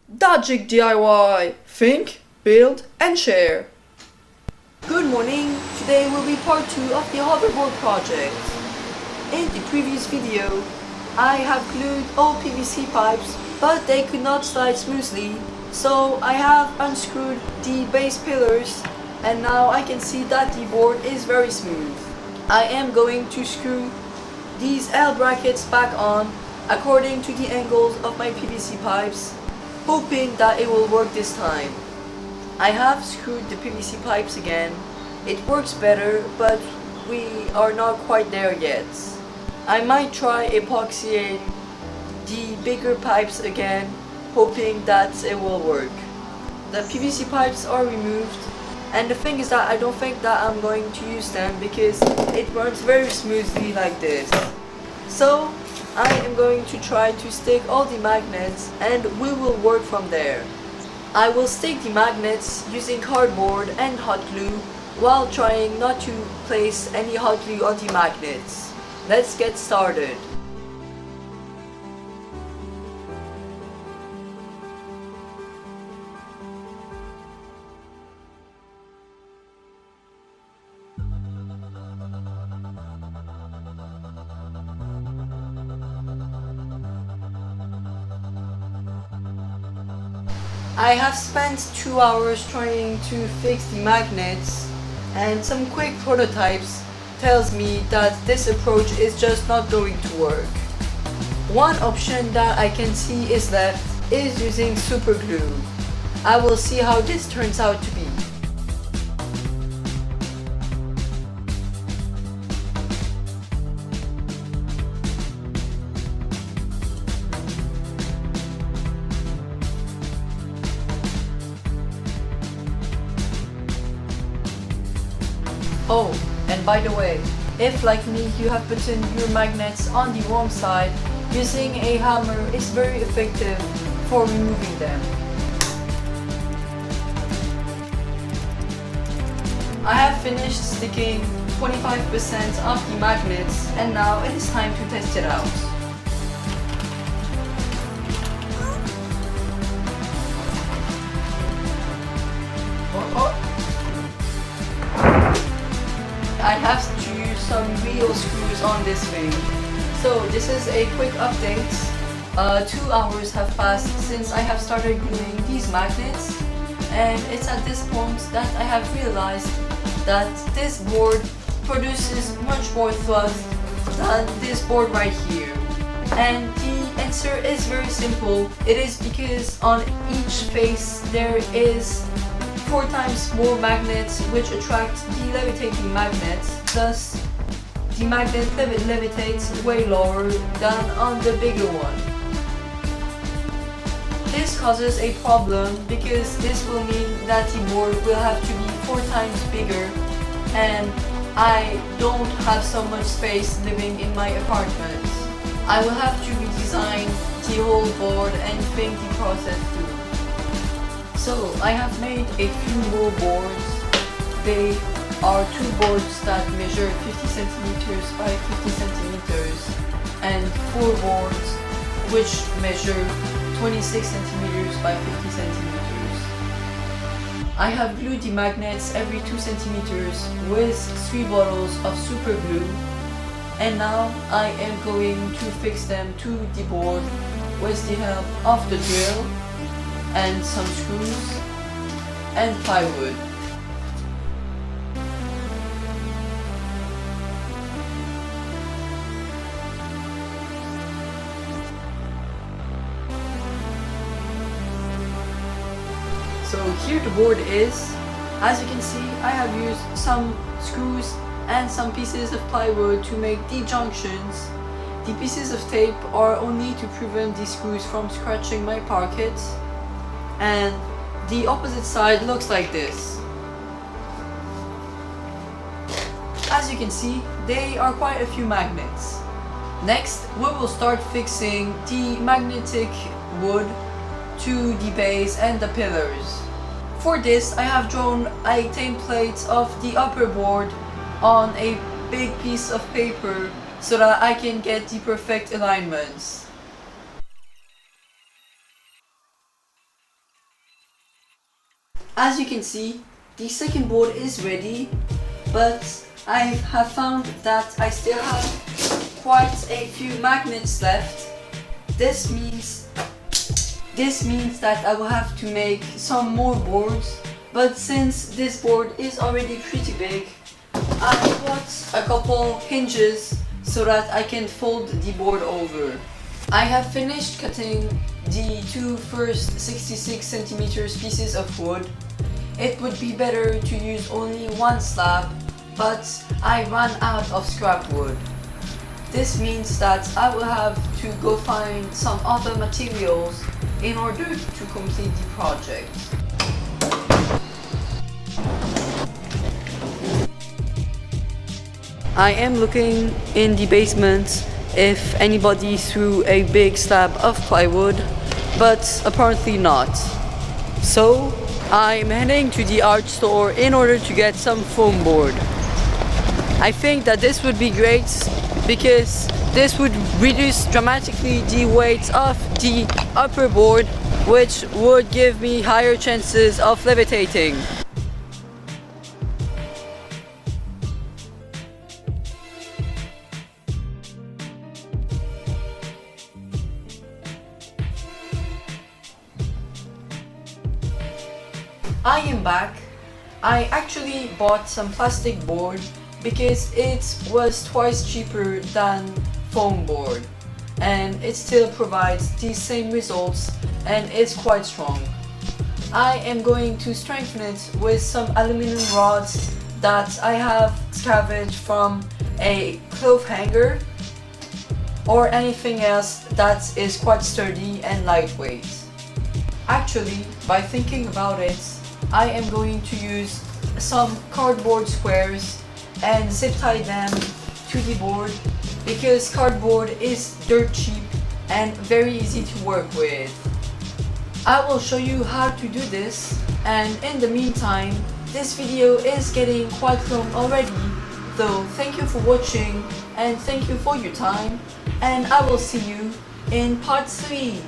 Dagic DIY. Think, build and share. Good morning. Today will be part 2 of the hoverboard project. In the previous video, I have glued all PVC pipes, but they could not slide smoothly. So I have unscrewed the base pillars and now I can see that the board is very smooth. I am going to screw these L brackets back on according to the angles of my PVC pipes, hoping that it will work this time. I have screwed the PVC pipes again. It works better, but we are not quite there yet. I might try epoxying the bigger pipes again, hoping that it will work. The PVC pipes are removed, and the thing is that I don't think that I'm going to use them because it runs very smoothly like this. So I am going to try to stick all the magnets and we will work from there. I will stick the magnets using cardboard and hot glue while trying not to place any hot glue on the magnets. Let's get started. I have spent 2 hours trying to fix the magnets, and some quick prototypes tells me that this approach is just not going to work. One option that I can see is left is using super glue. I will see how this turns out to be. Oh, and by the way, if like me you have put in your magnets on the wrong side, using a hammer is very effective for removing them. I have finished sticking 25% of the magnets and now it is time to test it out. I have to use some real screws on this thing. So this is a quick update. 2 hours have passed since I have started gluing these magnets, and it's at this point that I have realized that this board produces much more thrust than this board right here. And the answer is very simple. It is because on each face there is 4 times more magnets which attract the levitating magnets, thus the magnet levitates way lower than on the bigger one. This causes a problem because this will mean that the board will have to be 4 times bigger, and I don't have so much space living in my apartment. I will have to redesign the whole board and think the process through. So I have made a few more boards. They are 2 boards that measure 50 centimeters by 50 centimeters and 4 boards which measure 26 centimeters by 50 centimeters. I have glued the magnets every 2 centimeters with 3 bottles of super glue, and now I am going to fix them to the board with the help of the drill and some screws and plywood. So here the board is. As you can see, I have used some screws and some pieces of plywood to make the junctions. The pieces of tape are only to prevent the screws from scratching my parquet. And the opposite side looks like this. As you can see, they are quite a few magnets. Next, we will start fixing the magnetic wood to the base and the pillars. For this, I have drawn a template of the upper board on a big piece of paper so that I can get the perfect alignments. As you can see, the second board is ready, but I have found that I still have quite a few magnets left. This means that I will have to make some more boards, but since this board is already pretty big, I put a couple hinges so that I can fold the board over. I have finished cutting the two first 66 centimeters pieces of wood. It would be better to use only one slab, but I ran out of scrap wood. This means that I will have to go find some other materials in order to complete the project. I am looking in the basement if anybody threw a big slab of plywood, but apparently not. So I'm heading to the art store in order to get some foam board. I think that this would be great because this would reduce dramatically the weight of the upper board, which would give me higher chances of levitating. I am back. I actually bought some plastic board because it was twice cheaper than foam board, and it still provides the same results and it's quite strong. I am going to strengthen it with some aluminum rods that I have scavenged from a clothes hanger or anything else that is quite sturdy and lightweight. Actually, by thinking about it, I am going to use some cardboard squares and zip tie them to the board because cardboard is dirt cheap and very easy to work with. I will show you how to do this, and in the meantime, this video is getting quite long already, so thank you for watching and thank you for your time, and I will see you in part 3.